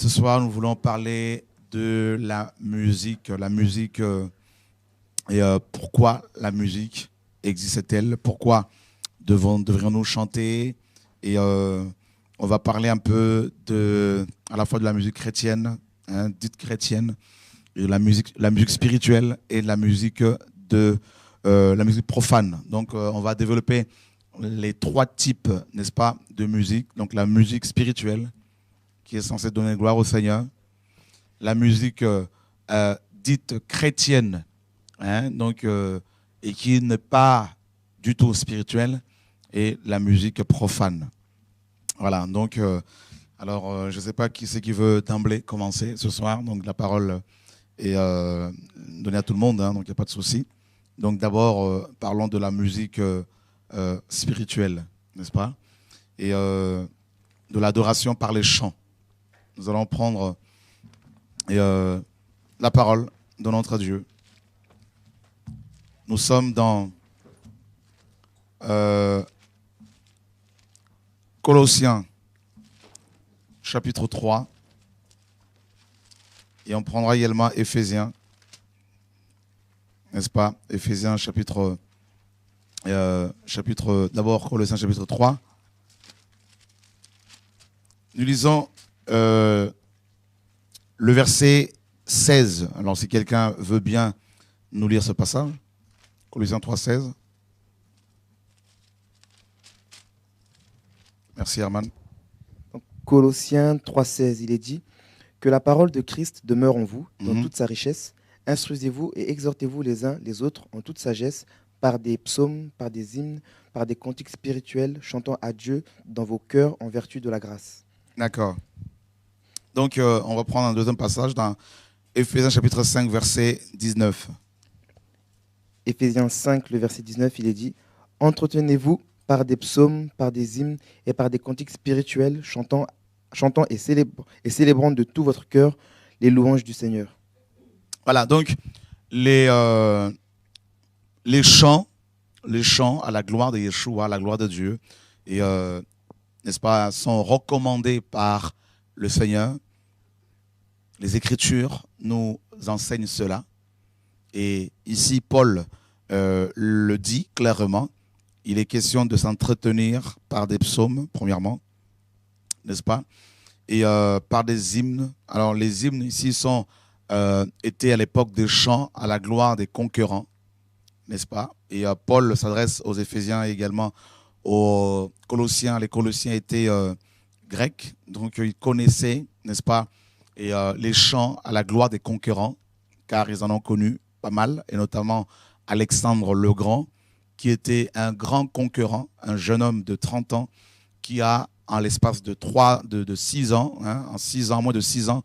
Ce soir, nous voulons parler de la musique. La musique pourquoi la musique existe-t-elle? Pourquoi devrions-nous chanter? Et on va parler un peu à la fois de la musique chrétienne, dite chrétienne, et la musique spirituelle et la musique la musique profane. Donc, on va développer les trois types, n'est-ce pas, de musique. Donc, la musique spirituelle, qui est censée donner gloire au Seigneur. La musique dite chrétienne, et qui n'est pas du tout spirituelle. Et la musique profane. Voilà, donc, je ne sais pas qui c'est qui veut d'emblée commencer ce soir. Donc, la parole est donnée à tout le monde, donc il n'y a pas de souci. Donc, d'abord, parlons de la musique spirituelle, n'est-ce pas? Et de l'adoration par les chants. Nous allons prendre la parole de notre Dieu. Nous sommes dans Colossiens, chapitre 3. Et on prendra également Éphésiens, n'est-ce pas? Éphésiens, d'abord Colossiens, chapitre 3. Nous lisons le verset 16. Alors, si quelqu'un veut bien nous lire ce passage, Colossiens 3, 16. Merci, Herman. Donc, Colossiens 3,16, il est dit que la parole de Christ demeure en vous, dans toute sa richesse. Instruisez-vous et exhortez-vous les uns les autres en toute sagesse, par des psaumes, par des hymnes, par des cantiques spirituels, chantant à Dieu dans vos cœurs en vertu de la grâce. D'accord. Donc, on va prendre un deuxième passage dans Éphésiens chapitre 5, verset 19. Éphésiens 5, le verset 19, il est dit « Entretenez-vous par des psaumes, par des hymnes et par des cantiques spirituels, chantant et célébrant de tout votre cœur les louanges du Seigneur. » Voilà, donc les chants à la gloire de Yeshua, à la gloire de Dieu, et n'est-ce pas, sont recommandés par le Seigneur. Les Écritures nous enseignent cela. Et ici, Paul le dit clairement. Il est question de s'entretenir par des psaumes, premièrement, n'est-ce pas? Et par des hymnes. Alors, les hymnes ici étaient à l'époque des chants à la gloire des conquérants, n'est-ce pas? Et Paul s'adresse aux Éphésiens et également aux Colossiens. Les Colossiens étaient grecs, donc ils connaissaient, n'est-ce pas, et les chants à la gloire des conquérants, car ils en ont connu pas mal, et notamment Alexandre le Grand, qui était un grand conquérant, un jeune homme de 30 ans, qui a, en l'espace de 6 ans, en 6 ans, moins de 6 ans,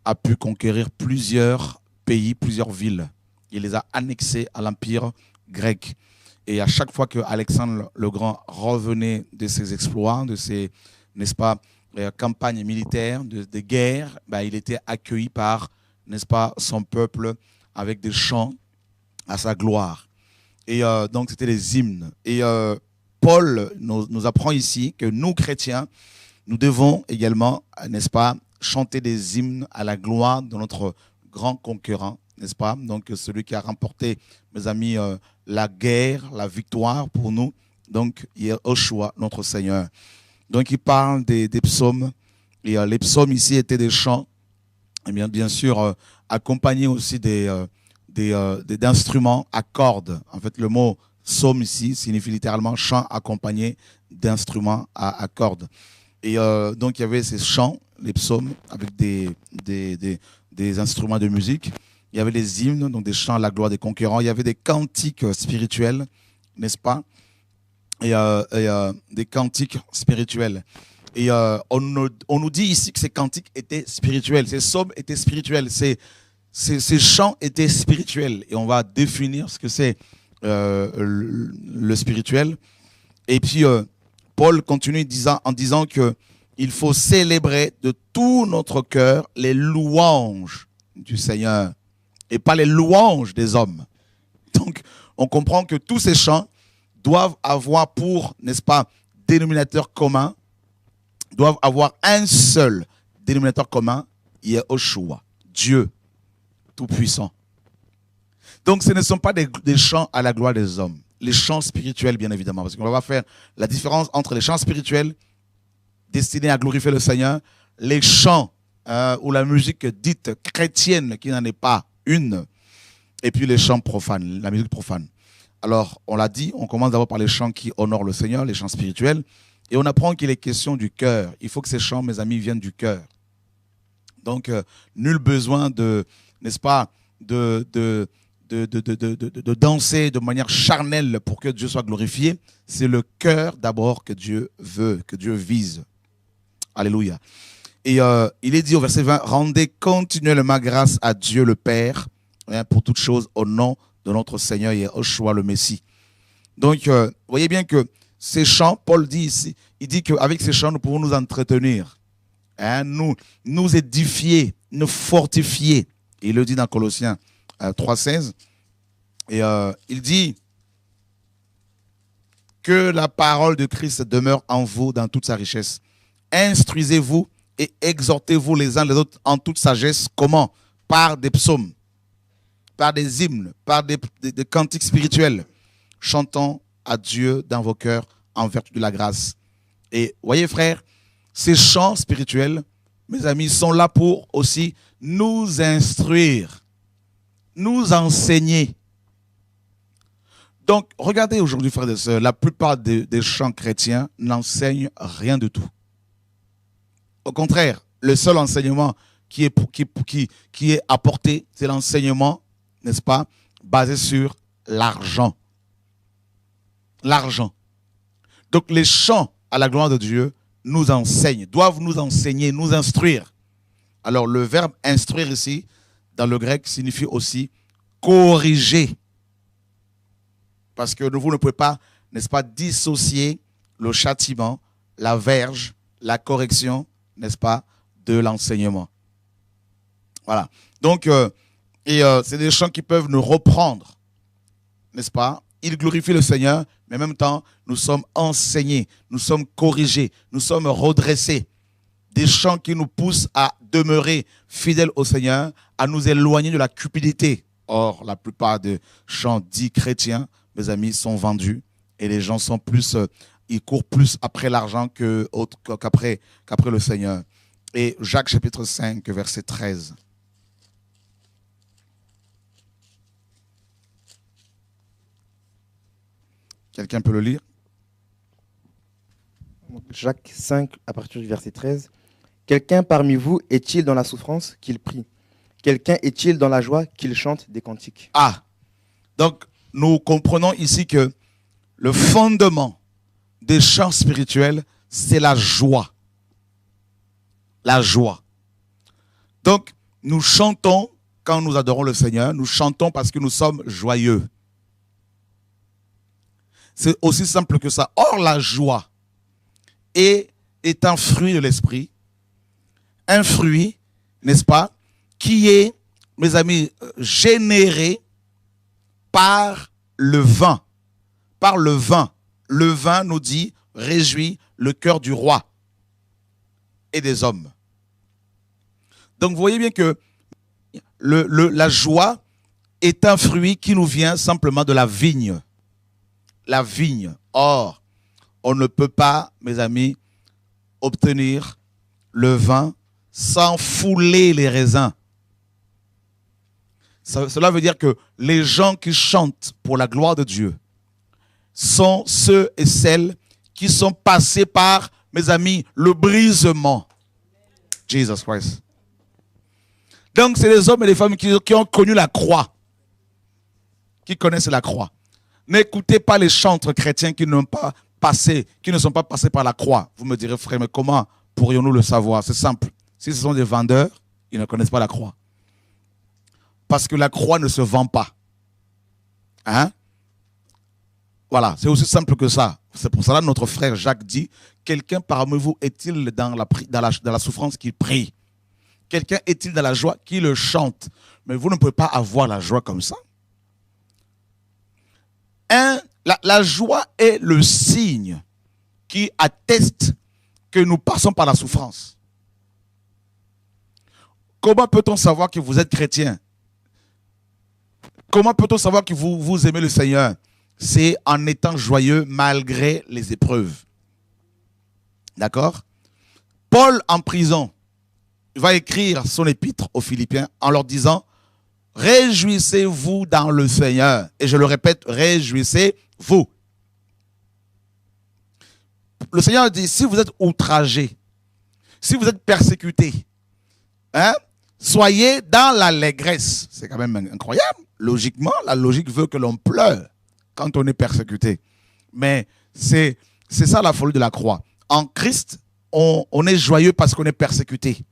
a pu conquérir plusieurs pays, plusieurs villes. Il les a annexés à l'Empire grec. Et à chaque fois que Alexandre le Grand revenait de ses exploits, de ses, n'est-ce pas, campagnes militaires, de guerres, il était accueilli par, n'est-ce pas, son peuple avec des chants à sa gloire. Et donc, c'était les hymnes. Et Paul nous apprend ici que nous, chrétiens, nous devons également, n'est-ce pas, chanter des hymnes à la gloire de notre grand conquérant, n'est-ce pas? Donc, celui qui a remporté, mes amis, la guerre, la victoire pour nous. Donc, Yeshua, notre Seigneur. Donc, il parle des psaumes. Et les psaumes ici étaient des chants, et bien sûr, accompagnés aussi d'instruments à cordes. En fait, le mot psaume ici signifie littéralement chant accompagné d'instruments à cordes. Et donc, il y avait ces chants, les psaumes, avec des instruments de musique. Il y avait les hymnes, donc des chants à la gloire des conquérants. Il y avait des cantiques spirituels, n'est-ce pas? Et des cantiques spirituels. Et on nous dit ici que ces cantiques étaient spirituels, ces psaumes étaient spirituels, ces chants étaient spirituels. Et on va définir ce que c'est le spirituel. Et puis, Paul continue en disant qu'il faut célébrer de tout notre cœur les louanges du Seigneur et pas les louanges des hommes. Donc, on comprend que tous ces chants doivent avoir pour, n'est-ce pas, dénominateur commun, doivent avoir un seul dénominateur commun, Yehoshua, Dieu Tout-Puissant. Donc ce ne sont pas des chants à la gloire des hommes. Les chants spirituels, bien évidemment, parce qu'on va faire la différence entre les chants spirituels destinés à glorifier le Seigneur, les chants ou la musique dite chrétienne, qui n'en est pas une, et puis les chants profanes, la musique profane. Alors, on l'a dit, on commence d'abord par les chants qui honorent le Seigneur, les chants spirituels, et on apprend qu'il est question du cœur. Il faut que ces chants, mes amis, viennent du cœur. Donc, nul besoin de, n'est-ce pas, de danser de manière charnelle pour que Dieu soit glorifié. C'est le cœur d'abord que Dieu veut, que Dieu vise. Alléluia. Et il est dit au verset 20, « Rendez continuellement grâce à Dieu le Père pour toutes choses au nom de notre Seigneur Yehoshua le Messie. » Donc, vous voyez bien que ces chants, Paul dit ici, il dit qu'avec ces chants, nous pouvons nous entretenir, nous édifier, nous fortifier. Et il le dit dans Colossiens 3,16. Et il dit que la parole de Christ demeure en vous dans toute sa richesse. Instruisez-vous et exhortez-vous les uns les autres en toute sagesse. Comment? Par des psaumes, par des hymnes, par des cantiques spirituels, chantant à Dieu dans vos cœurs en vertu de la grâce. Et voyez frères, ces chants spirituels, mes amis, sont là pour aussi nous instruire, nous enseigner. Donc, regardez aujourd'hui, frères et sœurs, la plupart des chants chrétiens n'enseignent rien du tout. Au contraire, le seul enseignement qui est apporté, c'est l'enseignement, n'est-ce pas, basé sur l'argent. L'argent. Donc, les chants à la gloire de Dieu nous enseignent, doivent nous enseigner, nous instruire. Alors, le verbe instruire ici, dans le grec, signifie aussi corriger. Parce que vous ne pouvez pas, n'est-ce pas, dissocier le châtiment, la verge, la correction, n'est-ce pas, de l'enseignement. Voilà. Donc, c'est des chants qui peuvent nous reprendre, n'est-ce pas? Ils glorifient le Seigneur, mais en même temps, nous sommes enseignés, nous sommes corrigés, nous sommes redressés. Des chants qui nous poussent à demeurer fidèles au Seigneur, à nous éloigner de la cupidité. Or, la plupart des chants dits chrétiens, mes amis, sont vendus et les gens sont plus, ils courent plus après l'argent qu'après le Seigneur. Et Jacques chapitre 5, verset 13. Quelqu'un peut le lire? Jacques 5, à partir du verset 13. Quelqu'un parmi vous est-il dans la souffrance qu'il prie? Quelqu'un est-il dans la joie qu'il chante des cantiques? Ah, donc nous comprenons ici que le fondement des chants spirituels, c'est la joie. La joie. Donc, nous chantons quand nous adorons le Seigneur, nous chantons parce que nous sommes joyeux. C'est aussi simple que ça. Or, la joie est un fruit de l'esprit, un fruit, n'est-ce pas, qui est, mes amis, généré par le vin. Par le vin. Le vin nous dit, réjouit le cœur du roi et des hommes. Donc, vous voyez bien que la joie est un fruit qui nous vient simplement de la vigne. La vigne. Or, on ne peut pas, mes amis, obtenir le vin sans fouler les raisins. Cela veut dire que les gens qui chantent pour la gloire de Dieu sont ceux et celles qui sont passés par, mes amis, le brisement. Jesus Christ. Donc, c'est les hommes et les femmes qui ont connu la croix, qui connaissent la croix. N'écoutez pas les chantres chrétiens qui n'ont pas passé, qui ne sont pas passés par la croix. Vous me direz, frère, mais comment pourrions-nous le savoir? C'est simple. Si ce sont des vendeurs, ils ne connaissent pas la croix. Parce que la croix ne se vend pas. Hein? Voilà, c'est aussi simple que ça. C'est pour cela que notre frère Jacques dit, quelqu'un parmi vous est-il dans la souffrance qui prie? Quelqu'un est-il dans la joie qui le chante? Mais vous ne pouvez pas avoir la joie comme ça. La joie est le signe qui atteste que nous passons par la souffrance. Comment peut-on savoir que vous êtes chrétien? Comment peut-on savoir que vous aimez le Seigneur? C'est en étant joyeux malgré les épreuves. D'accord? Paul, en prison, va écrire son épître aux Philippiens en leur disant « Réjouissez-vous dans le Seigneur. » Et je le répète, réjouissez-vous. Le Seigneur dit, si vous êtes outragés, si vous êtes persécutés, hein, soyez dans l'allégresse. C'est quand même incroyable. Logiquement, la logique veut que l'on pleure quand on est persécuté. Mais c'est ça la folie de la croix. En Christ, on est joyeux parce qu'on est persécuté.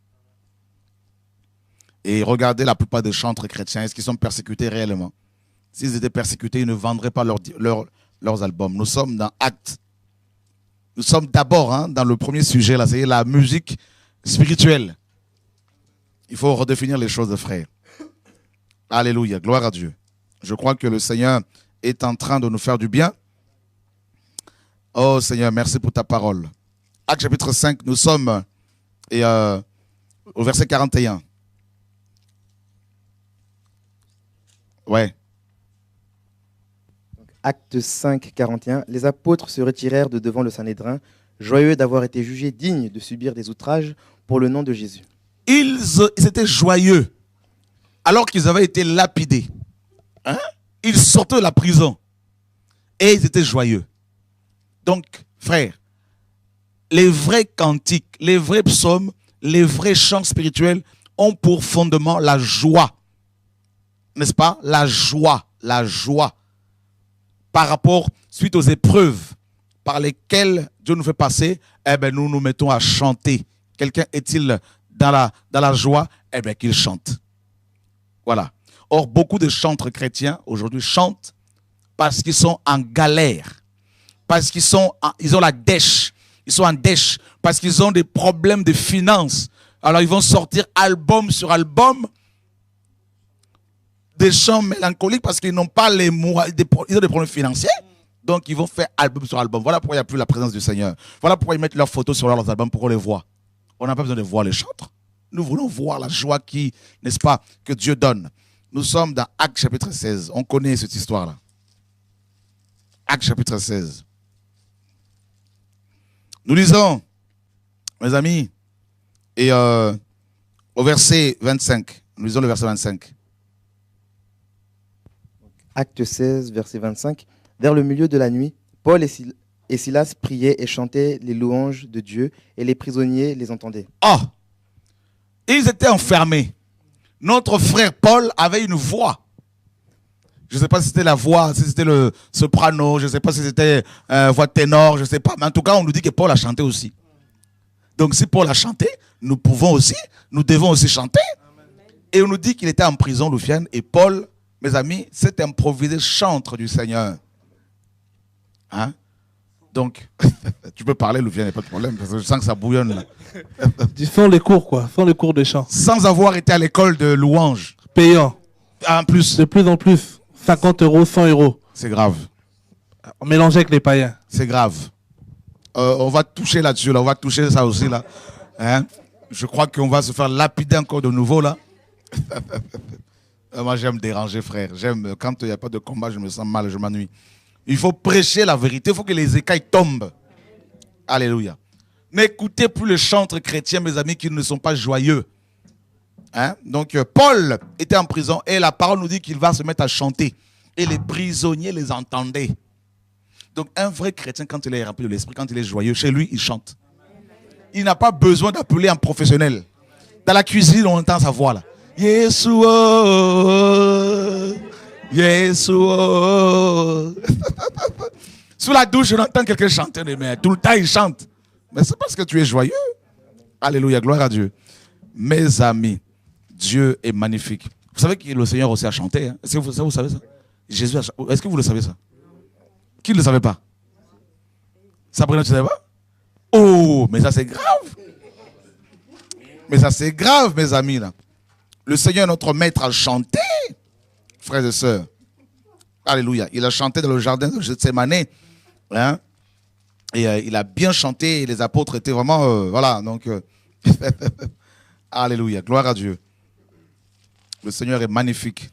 Et regardez la plupart des chantres chrétiens, est-ce qu'ils sont persécutés réellement? S'ils étaient persécutés, ils ne vendraient pas leurs albums. Nous sommes dans Actes. Nous sommes d'abord dans le premier sujet, là, c'est la musique spirituelle. Il faut redéfinir les choses, frère. Alléluia, gloire à Dieu. Je crois que le Seigneur est en train de nous faire du bien. Oh Seigneur, merci pour ta parole. Actes chapitre 5, nous sommes au verset 41. Ouais. Acte 5, 41. Les apôtres se retirèrent de devant le Sanhédrin, joyeux d'avoir été jugés dignes de subir des outrages pour le nom de Jésus. Ils étaient joyeux alors qu'ils avaient été lapidés. Hein? Ils sortaient de la prison et ils étaient joyeux. Donc, frères, les vrais cantiques, les vrais psaumes, les vrais chants spirituels ont pour fondement la joie. N'est-ce pas? La joie. Par rapport, suite aux épreuves par lesquelles Dieu nous fait passer, eh bien, nous nous mettons à chanter. Quelqu'un est-il dans la joie? Eh bien, qu'il chante. Voilà. Or, beaucoup de chantres chrétiens aujourd'hui chantent parce qu'ils sont en galère, parce qu'ils ont la dèche, ils sont en dèche, parce qu'ils ont des problèmes de finances. Alors, ils vont sortir album sur album des chants mélancoliques parce qu'ils n'ont pas ils ont des problèmes financiers. Donc, ils vont faire album sur album. Voilà pourquoi il n'y a plus la présence du Seigneur. Voilà pourquoi ils mettent leurs photos sur leurs albums pour qu'on les voit. On n'a pas besoin de voir les chantres. Nous voulons voir la joie qui, n'est-ce pas, que Dieu donne. Nous sommes dans Actes chapitre 16. On connaît cette histoire-là. Actes chapitre 16. Nous lisons, mes amis, et au verset 25. Nous lisons le verset 25. Acte 16, verset 25. Vers le milieu de la nuit, Paul et Silas priaient et chantaient les louanges de Dieu, et les prisonniers les entendaient. Oh! Ils étaient enfermés. Notre frère Paul avait une voix. Je ne sais pas si c'était la voix, si c'était le soprano, je ne sais pas si c'était voix ténor, je ne sais pas. Mais en tout cas, on nous dit que Paul a chanté aussi. Donc si Paul a chanté, nous devons aussi chanter. Et on nous dit qu'il était en prison, Loufiane, et Paul, mes amis, s'est improvisé chantre du Seigneur. Hein? Donc, tu peux parler, Loufiane, il n'y a pas de problème, parce que je sens que ça bouillonne là. Sans les cours, quoi. Sans les cours de chant. Sans avoir été à l'école de louange. Payant. En plus. De plus en plus. 50 €, 100 €. C'est grave. On mélange avec les païens. C'est grave. On va toucher là-dessus, là. On va toucher ça aussi, là. Hein? Je crois qu'on va se faire lapider encore de nouveau, là. Moi, j'aime déranger, frère. J'aime, quand il n'y a pas de combat, je me sens mal, je m'ennuie. Il faut prêcher la vérité. Il faut que les écailles tombent. Alléluia. N'écoutez plus les chantres chrétiens, mes amis, qui ne sont pas joyeux. Hein? Donc, Paul était en prison et la parole nous dit qu'il va se mettre à chanter. Et les prisonniers les entendaient. Donc, un vrai chrétien, quand il est rempli de l'esprit, quand il est joyeux, chez lui, il chante. Il n'a pas besoin d'appeler un professionnel. Dans la cuisine, on entend sa voix là. Yeshua, Yeshua. Sous la douche, on entend quelqu'un chanter, mais tout le temps, il chante. Mais c'est parce que tu es joyeux. Alléluia, gloire à Dieu. Mes amis, Dieu est magnifique. Vous savez que le Seigneur aussi a chanté. Hein? Est-ce que vous savez ça? Jésus a chanté. Est-ce que vous le savez ça? Qui ne le savait pas? Sabrina, tu ne savais pas? Oh, mais ça c'est grave. Mais ça c'est grave, mes amis. Là. Le Seigneur, notre maître, a chanté, frères et sœurs. Alléluia. Il a chanté dans le jardin de Gethsémane. Hein? Et il a bien chanté. Et les apôtres étaient vraiment... voilà. Donc, alléluia. Gloire à Dieu. Le Seigneur est magnifique.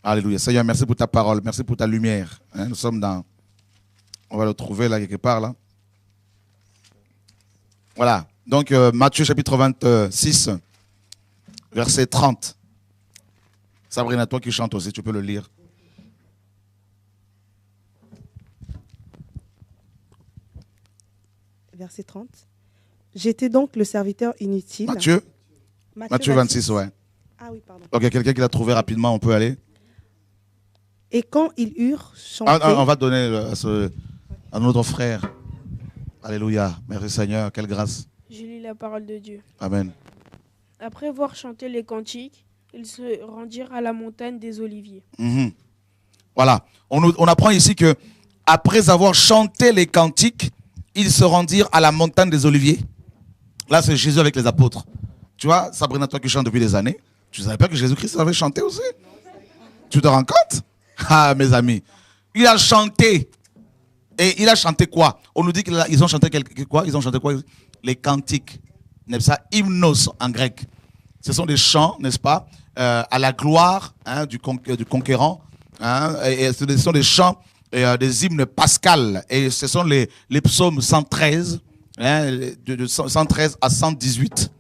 Alléluia. Seigneur, merci pour ta parole. Merci pour ta lumière. Hein, nous sommes dans... On va le trouver là, quelque part, là. Voilà. Donc, Matthieu chapitre 26, verset 30. Sabrina, toi qui chantes aussi, tu peux le lire. Verset 30. J'étais donc le serviteur inutile. Matthieu 26, ouais. Ah oui, pardon. Ok, quelqu'un qui l'a trouvé rapidement, on peut aller. Et quand ils eurent chanté... On va donner à notre frère. Alléluia. Merci Seigneur, quelle grâce. Je lis la parole de Dieu. Amen. Après avoir chanté les cantiques, ils se rendirent à la montagne des Oliviers. Voilà. On apprend ici que après avoir chanté les cantiques, ils se rendirent à la montagne des Oliviers. Là, c'est Jésus avec les apôtres. Tu vois, Sabrina, toi qui chantes depuis des années, tu ne savais pas que Jésus-Christ avait chanté aussi? Tu te rends compte? Ah, mes amis. Il a chanté. Et il a chanté quoi? On nous dit qu'ils ont chanté quoi? Ils ont chanté quoi? Les cantiques. N'est-ce pas? Hymnos en grec. Ce sont des chants, n'est-ce pas? À la gloire, hein, du conquérant. Hein, et ce sont des chants, des hymnes pascals. Et ce sont les psaumes 113, hein, de 113 à 118.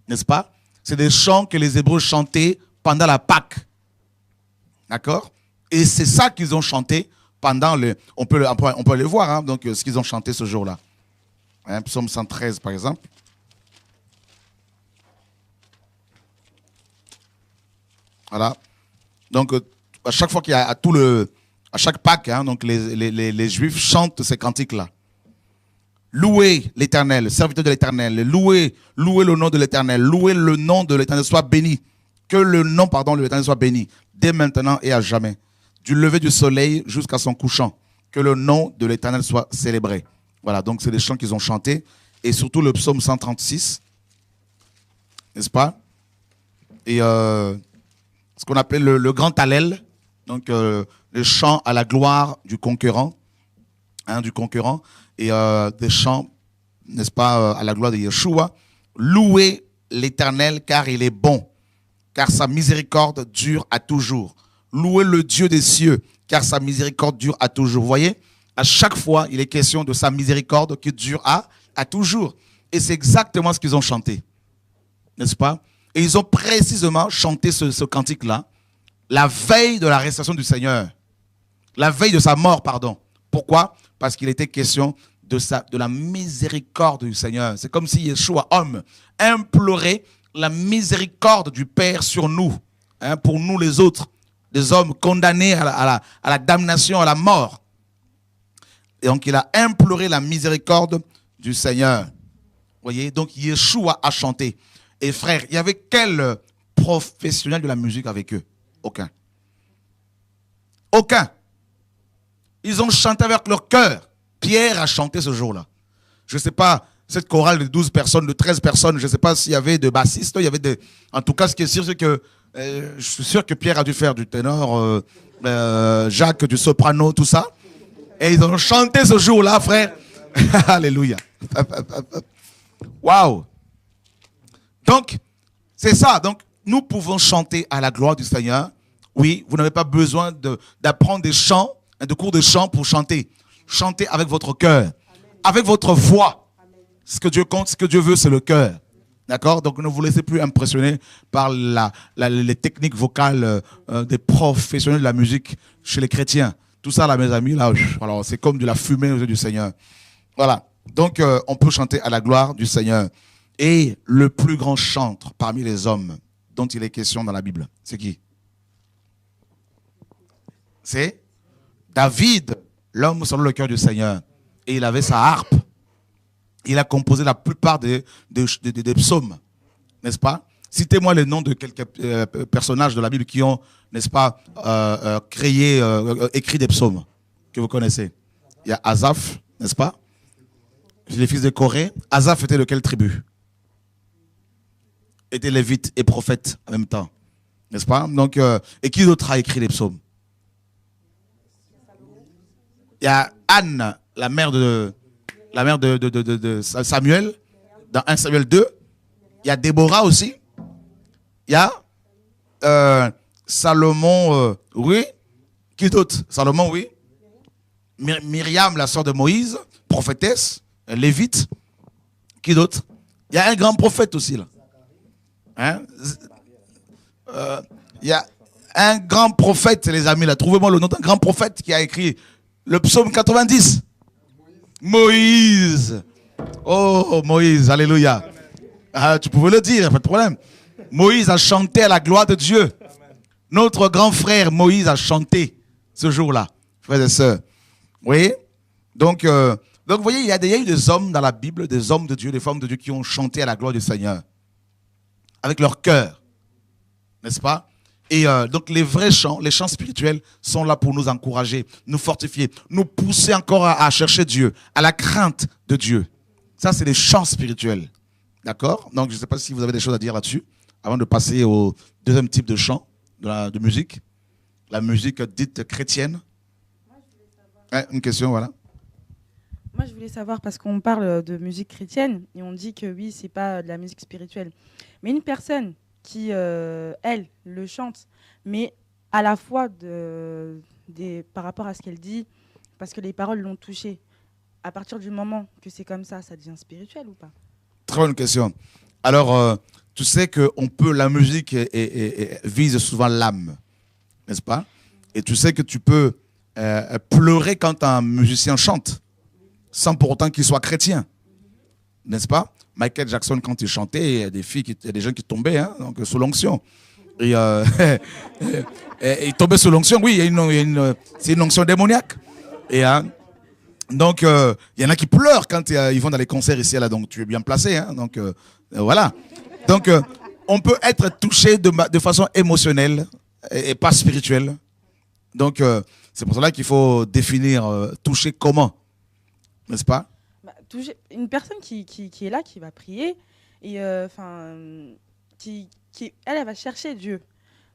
N'est-ce pas? C'est des chants que les Hébreux chantaient pendant la Pâque. D'accord? Et c'est ça qu'ils ont chanté pendant le... On peut le voir, hein, donc ce qu'ils ont chanté ce jour-là. Hein, psaume 113, par exemple. Voilà. Donc, à chaque fois qu'il y a à chaque Pâque, hein, donc les Juifs chantent ces cantiques-là. Louez l'Éternel, serviteur de l'Éternel. Louez le nom de l'Éternel. Louez le nom de l'Éternel, soit béni. Que le nom, de l'Éternel soit béni, dès maintenant et à jamais. Du lever du soleil jusqu'à son couchant. Que le nom de l'Éternel soit célébré. Voilà, donc c'est des chants qu'ils ont chantés. Et surtout le psaume 136. N'est-ce pas? Et ce qu'on appelle le grand Hallel. Donc les chants à la gloire du conquérant. Hein, et des chants, n'est-ce pas, à la gloire de Yeshua. Louez l'Éternel car il est bon, car sa miséricorde dure à toujours. Louez le Dieu des cieux, car sa miséricorde dure à toujours. Vous voyez, à chaque fois, il est question de sa miséricorde qui dure à toujours. Et c'est exactement ce qu'ils ont chanté, n'est-ce pas? Et ils ont précisément chanté ce cantique-là, la veille de la résurrection du Seigneur. La veille de sa mort, pardon. Pourquoi? Parce qu'il était question de la miséricorde du Seigneur. C'est comme si Yeshua, homme, implorait la miséricorde du Père sur nous, hein, pour nous les autres, des hommes condamnés à la damnation, à la mort. Et donc il a imploré la miséricorde du Seigneur. Vous voyez, donc Yeshua a chanté. Et frère, il y avait quel professionnel de la musique avec eux? Aucun. Aucun. Ils ont chanté avec leur cœur. Pierre a chanté ce jour-là. Je ne sais pas, cette chorale de 12 personnes, de 13 personnes, je ne sais pas s'il y avait de bassistes, il y avait des... En tout cas, ce qui est sûr, c'est que je suis sûr que Pierre a dû faire du ténor, Jacques du soprano, tout ça. Et ils ont chanté ce jour-là, frère. Alléluia. Waouh. Donc, c'est ça. Donc, nous pouvons chanter à la gloire du Seigneur. Oui, vous n'avez pas besoin d'apprendre des chants, de cours de chant pour chanter. Chantez avec votre cœur, avec votre voix. Ce que Dieu compte, ce que Dieu veut, c'est le cœur. D'accord? Donc ne vous laissez plus impressionner par les techniques vocales des professionnels de la musique chez les chrétiens. Tout ça, là, mes amis, là, voilà, c'est comme de la fumée aux yeux du Seigneur. Voilà. Donc, on peut chanter à la gloire du Seigneur. Et le plus grand chantre parmi les hommes dont il est question dans la Bible, c'est qui? C'est David, l'homme selon le cœur du Seigneur. Et il avait sa harpe. Il a composé la plupart des psaumes. N'est-ce pas? Citez-moi les noms de quelques personnages de la Bible qui ont, n'est-ce pas, écrit des psaumes que vous connaissez. Il y a Asaph, n'est-ce pas? Les fils de Corée. Asaph était de quelle tribu? Était lévite et prophète en même temps. N'est-ce pas? Donc, et qui d'autre a écrit les psaumes? Il y a Anne, la mère de Samuel, dans 1 Samuel 2. Il y a Déborah aussi. Il y a Salomon, oui. Qui d'autre? Salomon, oui. Myriam, la sœur de Moïse, prophétesse, lévite. Qui d'autre? Il y a un grand prophète aussi là. Hein? Il y a un grand prophète, les amis, là. Trouvez-moi le nom d'un grand prophète qui a écrit le psaume 90. Moïse. Oh, Moïse, alléluia. Ah, tu pouvais le dire, pas de problème. Moïse a chanté à la gloire de Dieu. Notre grand frère Moïse a chanté ce jour-là, frères et sœurs. Vous voyez? Donc, vous voyez, il y a eu des hommes dans la Bible, des hommes de Dieu, des femmes de Dieu qui ont chanté à la gloire du Seigneur. Avec leur cœur. N'est-ce pas? Et donc les vrais chants, les chants spirituels sont là pour nous encourager, nous fortifier, nous pousser encore à chercher Dieu, à la crainte de Dieu. Ça, c'est les chants spirituels. D'accord? Donc, je ne sais pas si vous avez des choses à dire là-dessus, avant de passer au deuxième type de chant, de musique. La musique dite chrétienne. Une question, voilà. Moi, je voulais savoir, parce qu'on parle de musique chrétienne, et on dit que oui, c'est pas de la musique spirituelle. Mais une personne qui, elle, le chante, mais à la fois par rapport à ce qu'elle dit, parce que les paroles l'ont touchée, à partir du moment que c'est comme ça devient spirituel ou pas? Très bonne question. Alors, tu sais que la musique vise souvent l'âme, n'est-ce pas? Et tu sais que tu peux pleurer quand un musicien chante, sans pour autant qu'il soit chrétien, n'est-ce pas? Michael Jackson, quand il chantait, il y a des gens qui tombaient, hein, donc, sous l'onction. Et il tombait sous l'onction, oui, c'est une onction démoniaque. Et donc, il y en a qui pleurent quand ils vont dans les concerts ici, là, donc tu es bien placé. Hein, donc, voilà. Donc, on peut être touché de façon émotionnelle et pas spirituelle. Donc, c'est pour cela qu'il faut définir toucher comment, n'est-ce pas? Une personne qui est là, qui va prier, et elle va chercher Dieu.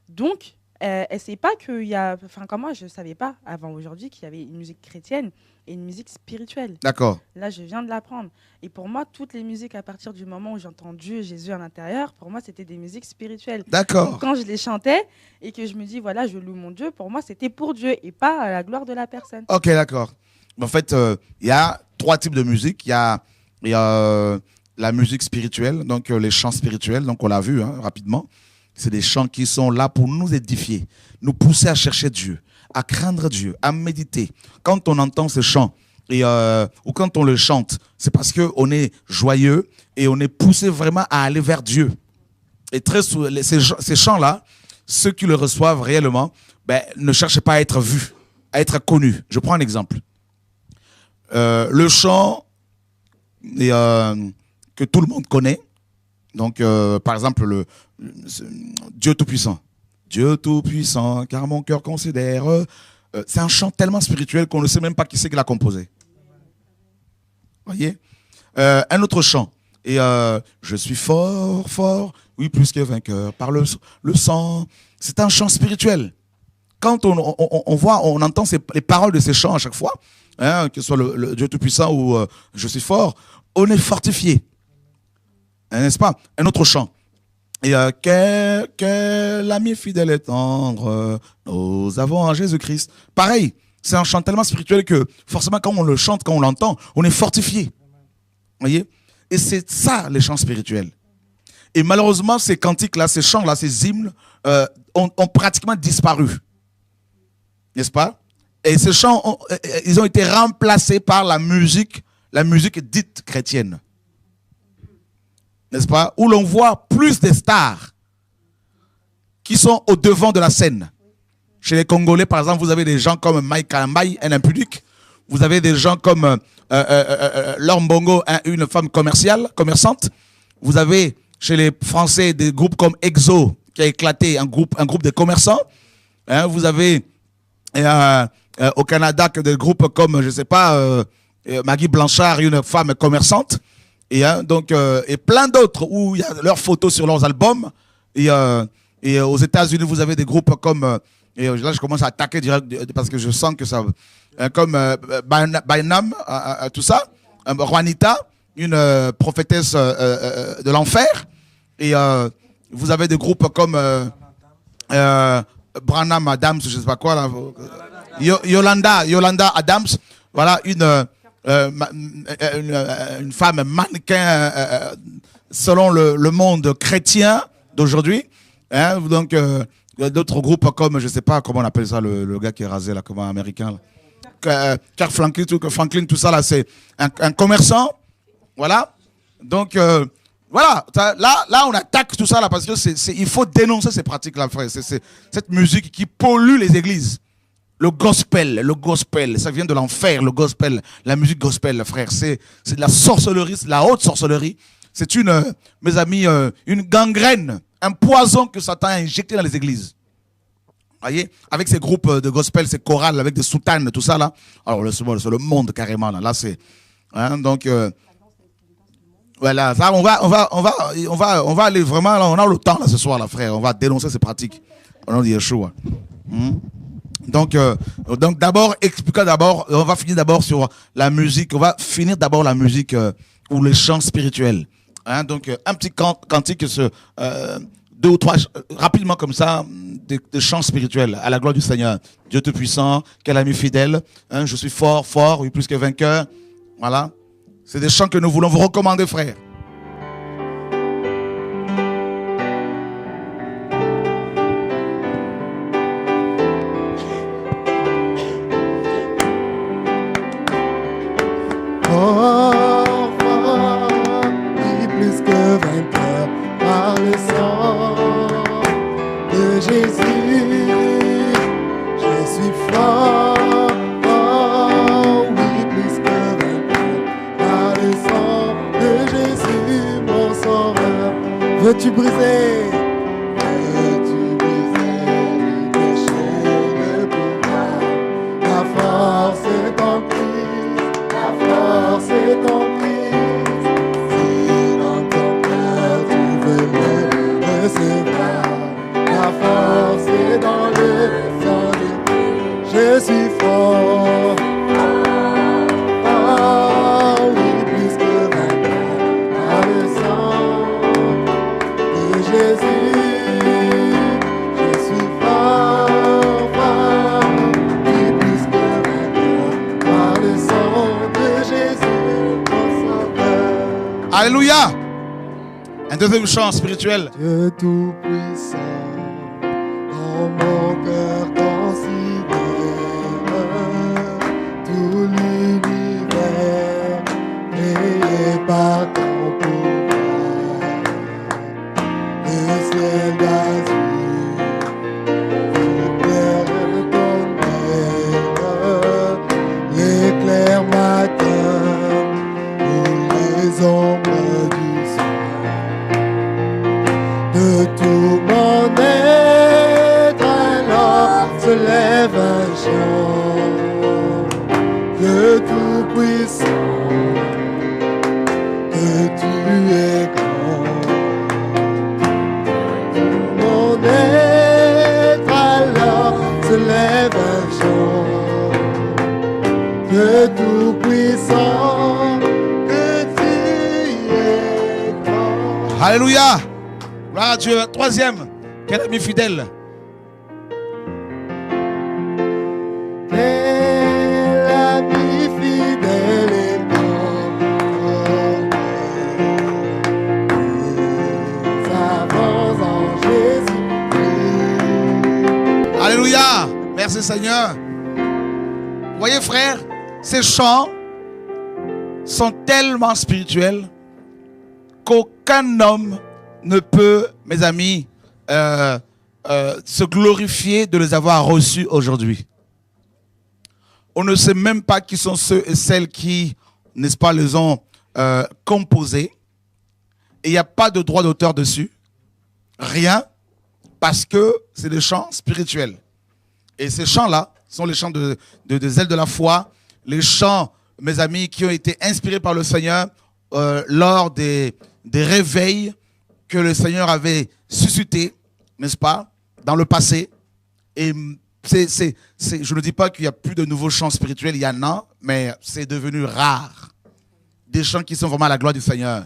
Donc, elle ne sait pas qu'il y a... Enfin, comme moi, je ne savais pas avant aujourd'hui qu'il y avait une musique chrétienne et une musique spirituelle. D'accord. Là, je viens de l'apprendre. Et pour moi, toutes les musiques, à partir du moment où j'entends Dieu et Jésus à l'intérieur, pour moi, c'était des musiques spirituelles. D'accord. Donc, quand je les chantais et que je me dis, voilà, je loue mon Dieu, pour moi, c'était pour Dieu et pas à la gloire de la personne. Ok, d'accord. En fait, il y a 3 types de musique. Il y a la musique spirituelle, donc les chants spirituels, donc on l'a vu rapidement. C'est des chants qui sont là pour nous édifier, nous pousser à chercher Dieu, à craindre Dieu, à méditer. Quand on entend ces chants, ou quand on le chante, c'est parce qu'on est joyeux et on est poussé vraiment à aller vers Dieu. Et très souvent, ces chants-là, ceux qui le reçoivent réellement, ne cherchent pas à être vus, à être connus. Je prends un exemple. Le chant que tout le monde connaît, donc par exemple Dieu Tout-Puissant. Dieu Tout-Puissant, car mon cœur considère. C'est un chant tellement spirituel qu'on ne sait même pas qui c'est qui l'a composé. Voyez? Un autre chant. Et je suis fort, fort, oui, plus que vainqueur, par le sang. C'est un chant spirituel. Quand on voit, on entend les paroles de ces chants à chaque fois, que ce soit le Dieu Tout-Puissant ou je suis fort, on est fortifié. N'est-ce pas? Un autre chant. Et que l'ami fidèle et tendre, nous avons en Jésus-Christ. Pareil, c'est un chant tellement spirituel que forcément quand on le chante, quand on l'entend, on est fortifié. Voyez? Et c'est ça les chants spirituels. Et malheureusement, ces cantiques-là, ces chants-là, ces hymnes ont pratiquement disparu. N'est-ce pas? Et ces chants, ils ont été remplacés par la musique dite chrétienne. N'est-ce pas? Où l'on voit plus des stars qui sont au devant de la scène. Chez les Congolais, par exemple, vous avez des gens comme Mike Kalambai, un impudique. Vous avez des gens comme Laure Mbongo, une femme commerçante. Vous avez chez les Français des groupes comme EXO, qui a éclaté, un groupe de commerçants. Vous avez au Canada des groupes comme, je ne sais pas, Maggie Blanchard, une femme commerçante. Et plein d'autres où il y a leurs photos sur leurs albums. Et aux États-Unis, vous avez des groupes comme... et là, je commence à attaquer direct parce que je sens que ça... comme Bainam, tout ça. Juanita, une prophétesse de l'enfer. Et vous avez des groupes comme Branham Adams, je ne sais pas quoi, là. Yolanda Adams, voilà, une femme mannequin selon le monde chrétien d'aujourd'hui. Hein, donc, d'autres groupes comme, je ne sais pas comment on appelle ça, le gars qui est rasé, là, comme un américain. Kirk Franklin, tout ça, là, c'est un commerçant. Voilà. Donc, voilà. Là, on attaque tout ça, là, parce que il faut dénoncer ces pratiques-là, frère. C'est cette musique qui pollue les églises. Le gospel, ça vient de l'enfer, le gospel, la musique gospel, frère. C'est de la sorcellerie, c'est de la haute sorcellerie. C'est mes amis, une gangrène, un poison que Satan a injecté dans les églises. Voyez, avec ces groupes de gospel, ces chorales, avec des soutanes, tout ça là. Alors c'est le monde carrément là. Là c'est, hein, donc voilà. Ça, on va aller vraiment là. On a le temps là ce soir là, frère. On va dénoncer ces pratiques au nom de Yeshua. Donc d'abord, expliquons d'abord. On va finir d'abord sur la musique. On va finir d'abord la musique ou les chants spirituels. Hein, donc un petit cantique, deux ou trois rapidement comme ça, des chants spirituels à la gloire du Seigneur. Dieu Tout-Puissant, quel ami fidèle, hein, je suis fort, oui, plus que vainqueur. Voilà, c'est des chants que nous voulons vous recommander, frères. Veux-tu briser? Veux-tu briser les péchés, le pouvoir? La force est en Christ, la force est en Christ. Si dans ton cœur tu veux le recevoir, la force est dans le sang de Christ. Je suis fort. Alléluia. Un deuxième chant spirituel. Dieu Tout-Puissant, dans mon cœur considère tout l'univers créé par ton pouvoir. Le ciel d'azur, l'éclair tonnerre, l'éclair matin, les ombres du soir. De tout mon être alors se lève un chant. De tout puissant, que tu es grand. Tout mon être alors se lève un chant. De tout puissant, alléluia. Gloire à Dieu. Troisième, quel ami fidèle. Quel ami fidèle et bon. Nous avons en Jésus-Christ. Alléluia. Merci Seigneur. Vous voyez frère, ces chants sont tellement spirituels qu'aucun homme ne peut, mes amis, se glorifier de les avoir reçus aujourd'hui. On ne sait même pas qui sont ceux et celles qui, n'est-ce pas, les ont composés. Et il n'y a pas de droit d'auteur dessus. Rien. Parce que c'est des chants spirituels. Et ces chants-là sont les chants des ailes de la foi. Les chants, mes amis, qui ont été inspirés par le Seigneur lors des réveils que le Seigneur avait suscités, n'est-ce pas, dans le passé. Et je ne dis pas qu'il n'y a plus de nouveaux chants spirituels, il y en a, mais c'est devenu rare. Des chants qui sont vraiment à la gloire du Seigneur.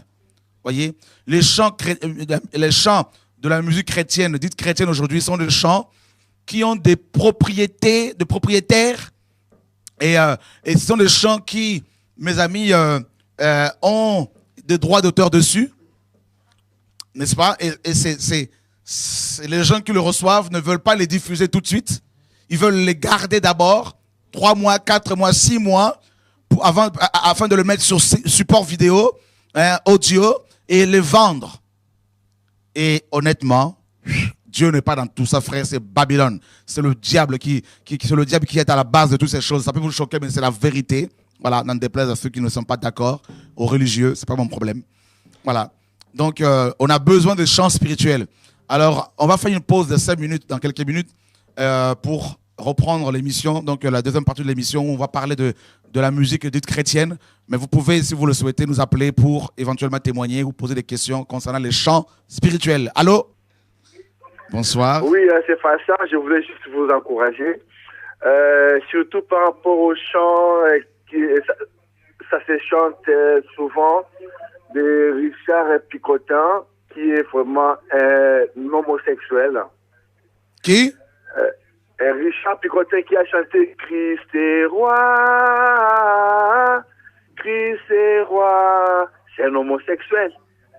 Voyez, les chants de la musique chrétienne, dite chrétienne aujourd'hui, sont des chants qui ont des propriétés, de propriétaires. Et ce sont des chants qui, mes amis, ont des droits d'auteur dessus. N'est-ce pas? Et les gens qui le reçoivent ne veulent pas les diffuser tout de suite. Ils veulent les garder d'abord 3 mois, 4 mois, 6 mois afin de le mettre sur support vidéo, audio et les vendre. Et honnêtement, Dieu n'est pas dans tout ça, frère, c'est Babylone. C'est le diable qui est à la base de toutes ces choses. Ça peut vous choquer, mais c'est la vérité. Voilà, n'en déplaise à ceux qui ne sont pas d'accord, aux religieux, c'est pas mon problème. Voilà. Donc, on a besoin de chants spirituels. Alors, on va faire une pause de 5 minutes, dans quelques minutes, pour reprendre l'émission. Donc, la deuxième partie de l'émission, on va parler de la musique dite chrétienne. Mais vous pouvez, si vous le souhaitez, nous appeler pour éventuellement témoigner ou poser des questions concernant les chants spirituels. Allô? Bonsoir. Oui, c'est Fassa. Je voulais juste vous encourager. Surtout par rapport aux chants, ça se chante souvent de Richard Picotin, qui est vraiment un homosexuel. Qui? Richard Picotin qui a chanté Christ est roi, Christ est roi. C'est un homosexuel.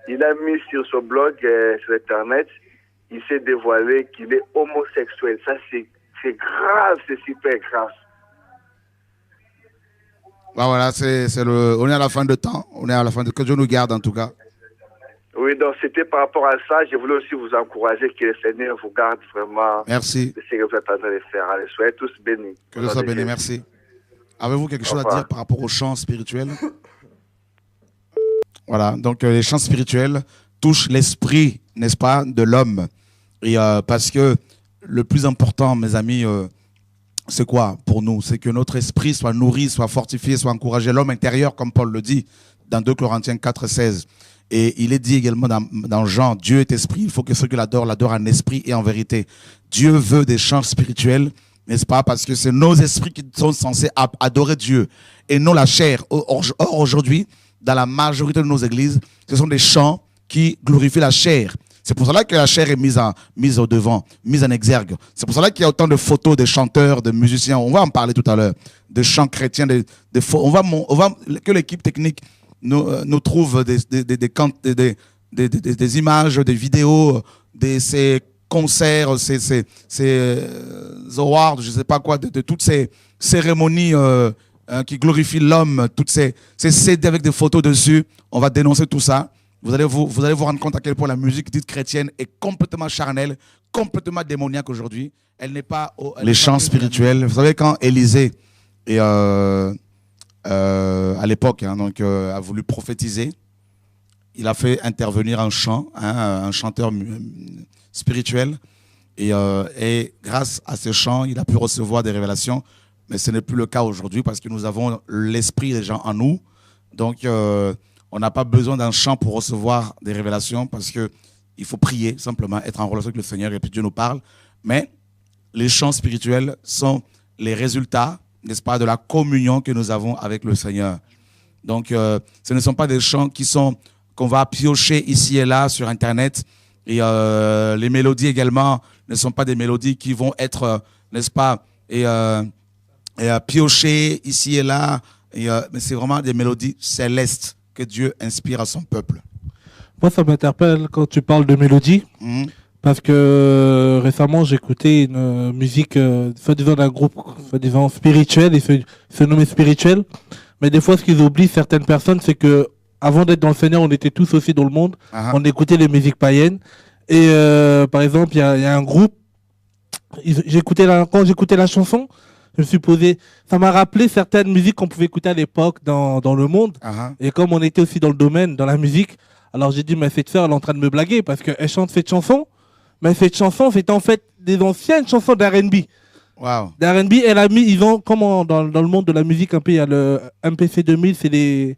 Il a mis sur son blog, sur Internet, il s'est dévoilé qu'il est homosexuel. Ça, c'est grave, c'est super grave. Bah voilà, on est à la fin de temps. On est à la fin de que Dieu nous garde en tout cas. Oui, donc c'était par rapport à ça. Je voulais aussi vous encourager que le Seigneur vous garde vraiment. Merci. De ce que vous êtes en train de faire. Allez, soyez tous bénis. Que Dieu soit béni, merci. Avez-vous quelque chose à dire par rapport aux chants spirituels? Voilà, donc les chants spirituels touchent l'esprit, n'est-ce pas, de l'homme. Et parce que le plus important, mes amis, c'est quoi pour nous? C'est que notre esprit soit nourri, soit fortifié, soit encouragé. L'homme intérieur, comme Paul le dit dans 2 Corinthiens 4,16. Et il est dit également dans Jean, Dieu est esprit, il faut que ceux qui l'adorent en esprit et en vérité. Dieu veut des chants spirituels, n'est-ce pas? Parce que c'est nos esprits qui sont censés adorer Dieu et non la chair. Or, aujourd'hui, dans la majorité de nos églises, ce sont des chants qui glorifient la chair. C'est pour cela que la chair est mise au devant, mise en exergue. C'est pour cela qu'il y a autant de photos de chanteurs, de musiciens. On va en parler tout à l'heure. De chants chrétiens. On va que l'équipe technique nous trouve des images, des vidéos, ces concerts, ces awards, je ne sais pas quoi, de toutes ces cérémonies qui glorifient l'homme, toutes ces CD avec des photos dessus. On va dénoncer tout ça. Vous allez vous rendre compte à quel point la musique dite chrétienne est complètement charnelle, complètement démoniaque aujourd'hui. Elle n'est pas... Les chants spirituels. Vous savez, quand Élisée, à l'époque, a voulu prophétiser, il a fait intervenir un chant, un chanteur spirituel. Et grâce à ce chant, il a pu recevoir des révélations. Mais ce n'est plus le cas aujourd'hui parce que nous avons l'esprit des gens en nous. Donc... on n'a pas besoin d'un chant pour recevoir des révélations parce qu'il faut prier, simplement être en relation avec le Seigneur et puis Dieu nous parle. Mais les chants spirituels sont les résultats, n'est-ce pas, de la communion que nous avons avec le Seigneur. Donc, ce ne sont pas des chants qu'on va piocher ici et là sur Internet. Et les mélodies également ne sont pas des mélodies qui vont être, n'est-ce pas, piochées ici et là. Mais c'est vraiment des mélodies célestes que Dieu inspire à son peuple. Moi, ça m'interpelle quand tu parles de mélodie, parce que récemment, j'écoutais une musique, soi-disant d'un groupe, soi-disant spirituel, et se nommer spirituel. Mais des fois, ce qu'ils oublient, certaines personnes, c'est que avant d'être dans le Seigneur, on était tous aussi dans le monde. On écoutait les musiques païennes. Et par exemple, il y a un groupe, quand j'écoutais la chanson, je me suis posé, ça m'a rappelé certaines musiques qu'on pouvait écouter à l'époque dans le monde. Et comme on était aussi dans le domaine, dans la musique, alors j'ai dit, mais cette sœur, elle est en train de me blaguer parce qu'elle chante cette chanson. Mais cette chanson, c'était en fait des anciennes chansons d'R&B. Wow. D'R&B, elle a mis, ils ont, comme dans le monde de la musique, un peu, il y a le MPC 2000, c'est des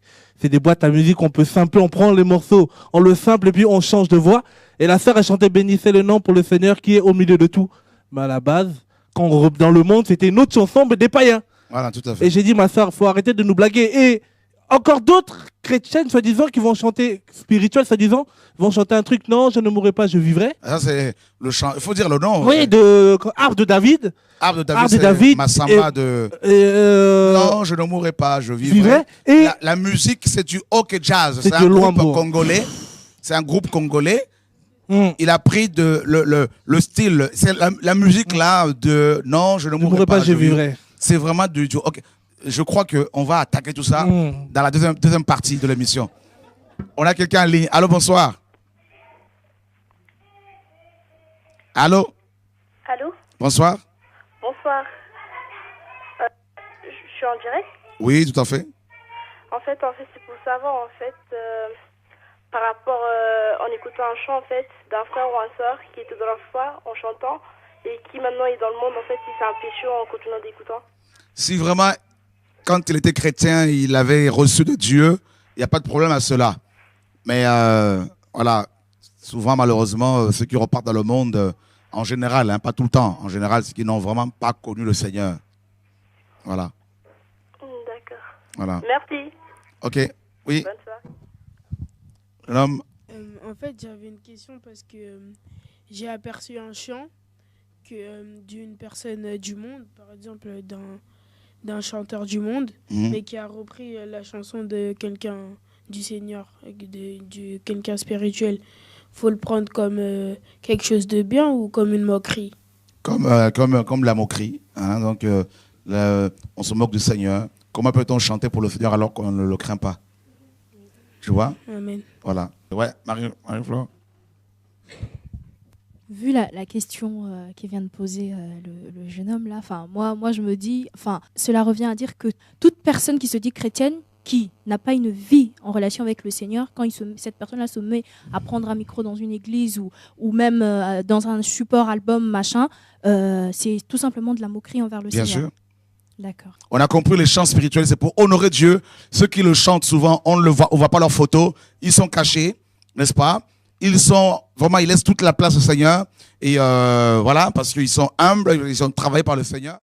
boîtes à musique, on peut sampler, on prend les morceaux, on le sample et puis on change de voix. Et la sœur, elle chantait Bénissez le nom pour le Seigneur qui est au milieu de tout. Mais à la base, dans le monde, c'était une autre chanson, mais des païens. Voilà, tout à fait. Et j'ai dit, ma soeur, faut arrêter de nous blaguer. Et encore d'autres chrétiennes, soi-disant, qui vont chanter spirituel, soi-disant, vont chanter un truc, non, je ne mourrai pas, je vivrai. Ça, c'est le chant. Il faut dire le nom. Oui, Arbre de David. Arbre de Arbre de David, David. Massamba de... Non, je ne mourrai pas, je vivrai. Vivrai. Et La musique, c'est du hockey jazz. C'est C'est du un groupe Luambo. congolais. C'est un groupe congolais. Hmm. Il a pris le style. C'est la musique là de non, je ne je ne mourrai pas, je vivrai. C'est vraiment du hockey. Je crois qu'on va attaquer tout ça dans la deuxième partie de l'émission. On a quelqu'un en ligne. Allô, bonsoir. Allô, Allô? bonsoir. Bonsoir. Je suis en direct? Oui, tout à fait. En fait, c'est pour savoir, par rapport, en écoutant un chant, d'un frère ou une sœur qui était dans la foi en chantant et qui maintenant est dans le monde, si c'est un péché en continuant d'écouter. Si vraiment, quand il était chrétien, il avait reçu de Dieu, il n'y a pas de problème à cela. Mais voilà, souvent, malheureusement, ceux qui repartent dans le monde, en général, pas tout le temps, en général, c'est qu'ils n'ont vraiment pas connu le Seigneur. Voilà. D'accord. Voilà. Merci. Ok, oui. Bonne soirée. L'homme, En fait, j'avais une question parce que j'ai aperçu un chant d'une personne du monde, par exemple d'un chanteur du monde, mais qui a repris la chanson de quelqu'un du Seigneur, de quelqu'un spirituel. Faut le prendre comme quelque chose de bien ou comme une moquerie? comme la moquerie. Donc, on se moque du Seigneur. Comment peut-on chanter pour le Seigneur alors qu'on ne le craint pas? Tu vois? Amen. Voilà. Ouais, Marie-Flore. Vu la question qui vient de poser le jeune homme là, moi je me dis, cela revient à dire que toute personne qui se dit chrétienne, qui n'a pas une vie en relation avec le Seigneur, quand cette personne-là se met à prendre un micro dans une église ou même dans un support album machin, c'est tout simplement de la moquerie envers le Bien Seigneur. sûr. D'accord. On a compris, les chants spirituels, c'est pour honorer Dieu. Ceux qui le chantent souvent, on ne voit pas leurs photos. Ils sont cachés, n'est-ce pas? Ils laissent toute la place au Seigneur. Et voilà, parce qu'ils sont humbles, ils ont travaillé par le Seigneur.